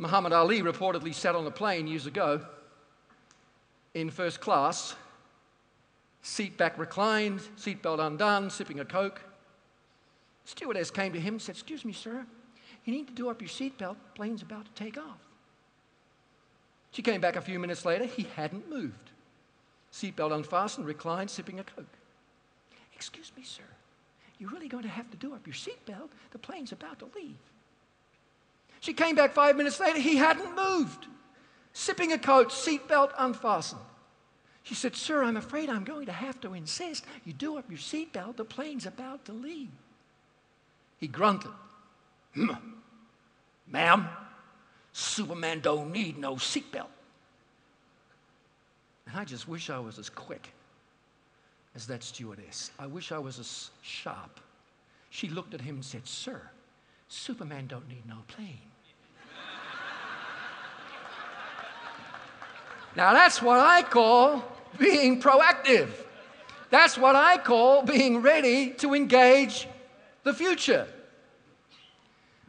Muhammad Ali reportedly sat on a plane years ago in first class, seat back reclined, seatbelt undone, sipping a Coke. Stewardess came to him and said, "Excuse me, sir, you need to do up your seatbelt. Plane's about to take off." She came back a few minutes later. He hadn't moved. Seatbelt unfastened, reclined, sipping a Coke. "Excuse me, sir, you're really going to have to do up your seatbelt. The plane's about to leave." She came back 5 minutes later. He hadn't moved. Sipping a Coke, seatbelt unfastened. She said, "Sir, I'm afraid I'm going to have to insist you do up your seatbelt. The plane's about to leave." He grunted. "Ma'am, Superman don't need no seatbelt." And I just wish I was as quick as that stewardess. I wish I was as sharp. She looked at him and said, "Sir, Superman don't need no plane." Now that's what I call being proactive. That's what I call being ready to engage the future.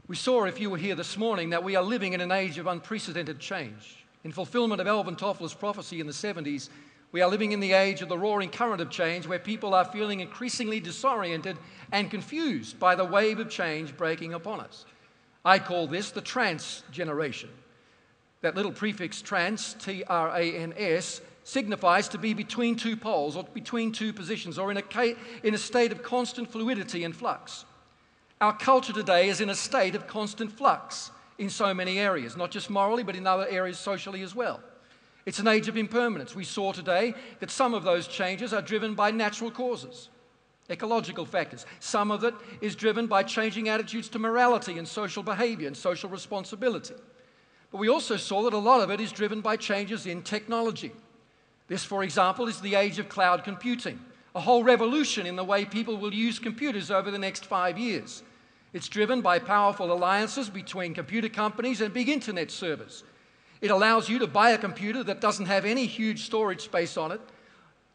We saw, if you were here this morning, that we are living in an age of unprecedented change. In fulfillment of Alvin Toffler's prophecy in the 70s, we are living in the age of the roaring current of change, where people are feeling increasingly disoriented and confused by the wave of change breaking upon us. I call this the trans generation. That little prefix trans, T-R-A-N-S, signifies to be between two poles or between two positions or in a state of constant fluidity and flux. Our culture today is in a state of constant flux in so many areas, not just morally, but in other areas socially as well. It's an age of impermanence. We saw today that some of those changes are driven by natural causes, ecological factors. Some of it is driven by changing attitudes to morality and social behavior and social responsibility. But we also saw that a lot of it is driven by changes in technology. This, for example, is the age of cloud computing, a whole revolution in the way people will use computers over the next 5 years. It's driven by powerful alliances between computer companies and big internet servers. It allows you to buy a computer that doesn't have any huge storage space on it.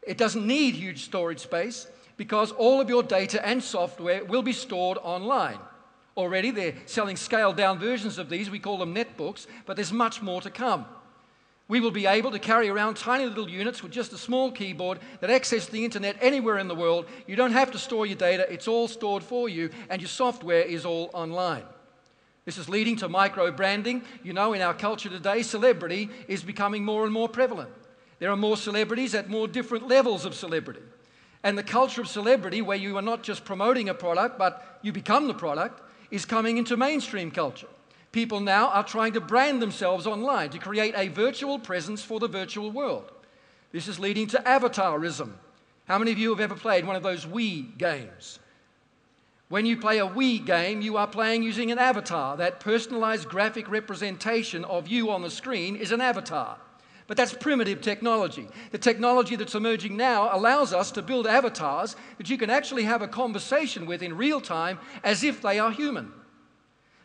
It doesn't need huge storage space because all of your data and software will be stored online. Already they're selling scaled-down versions of these. We call them netbooks, but there's much more to come. We will be able to carry around tiny little units with just a small keyboard that access the internet anywhere in the world. You don't have to store your data. It's all stored for you, and your software is all online. This is leading to micro-branding. You know, in our culture today, celebrity is becoming more and more prevalent. There are more celebrities at more different levels of celebrity. And the culture of celebrity, where you are not just promoting a product, but you become the product, is coming into mainstream culture. People now are trying to brand themselves online to create a virtual presence for the virtual world. This is leading to avatarism. How many of you have ever played one of those Wii games? When you play a Wii game, you are playing using an avatar. That personalized graphic representation of you on the screen is an avatar. But that's primitive technology. The technology that's emerging now allows us to build avatars that you can actually have a conversation with in real time as if they are human.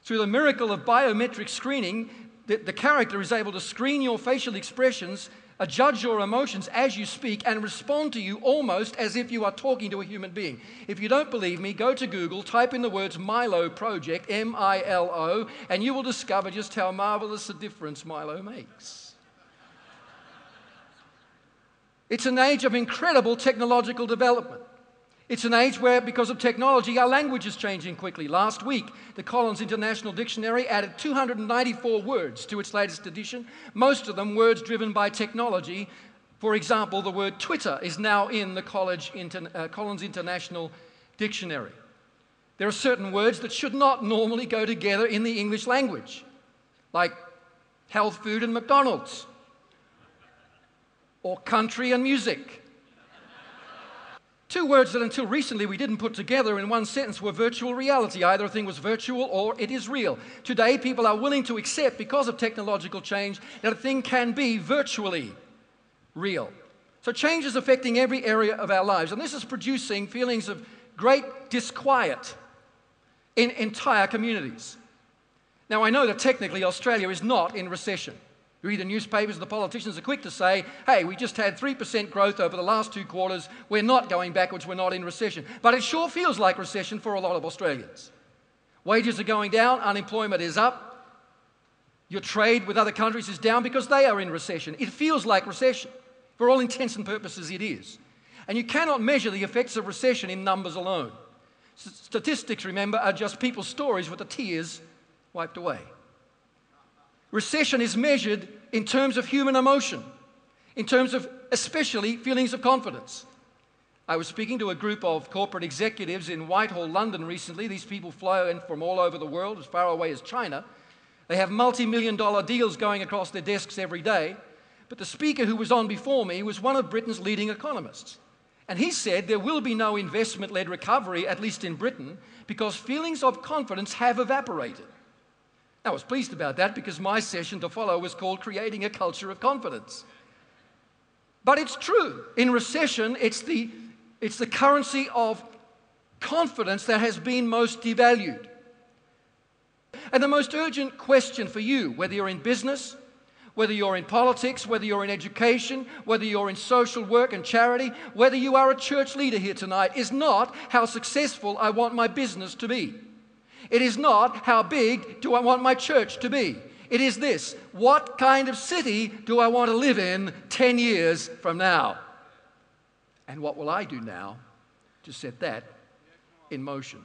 Through the miracle of biometric screening, the character is able to screen your facial expressions, judge your emotions as you speak, and respond to you almost as if you are talking to a human being. If you don't believe me, go to Google, type in the words milo-project, M-I-L-O, and you will discover just how marvelous a difference Milo makes. It's an age of incredible technological development. It's an age where, because of technology, our language is changing quickly. Last week, the Collins International Dictionary added 294 words to its latest edition, most of them words driven by technology. For example, the word Twitter is now in the Collins International Dictionary. There are certain words that should not normally go together in the English language, like health food and McDonald's, or country and music. Two words that until recently we didn't put together in one sentence were virtual reality. Either a thing was virtual or it is real. Today, people are willing to accept, because of technological change, that a thing can be virtually real. So change is affecting every area of our lives, and this is producing feelings of great disquiet in entire communities. Now, I know that technically Australia is not in recession. You read the newspapers, the politicians are quick to say, hey, we just had 3% growth over the last 2 quarters. We're not going backwards. We're not in recession. But it sure feels like recession for a lot of Australians. Wages are going down. Unemployment is up. Your trade with other countries is down because they are in recession. It feels like recession. For all intents and purposes, it is. And you cannot measure the effects of recession in numbers alone. Statistics, remember, are just people's stories with the tears wiped away. Recession is measured in terms of human emotion, in terms of especially feelings of confidence. I was speaking to a group of corporate executives in Whitehall, London recently. These people fly in from all over the world, as far away as China. They have multi-million-dollar deals going across their desks every day. But the speaker who was on before me was one of Britain's leading economists. And he said there will be no investment-led recovery, at least in Britain, because feelings of confidence have evaporated. I was pleased about that because my session to follow was called Creating a Culture of Confidence. But it's true. In recession, it's the currency of confidence that has been most devalued. And the most urgent question for you, whether you're in business, whether you're in politics, whether you're in education, whether you're in social work and charity, whether you are a church leader here tonight, is not how successful I want my business to be. It is not how big do I want my church to be. It is this: what kind of city do I want to live in 10 years from now? And what will I do now to set that in motion?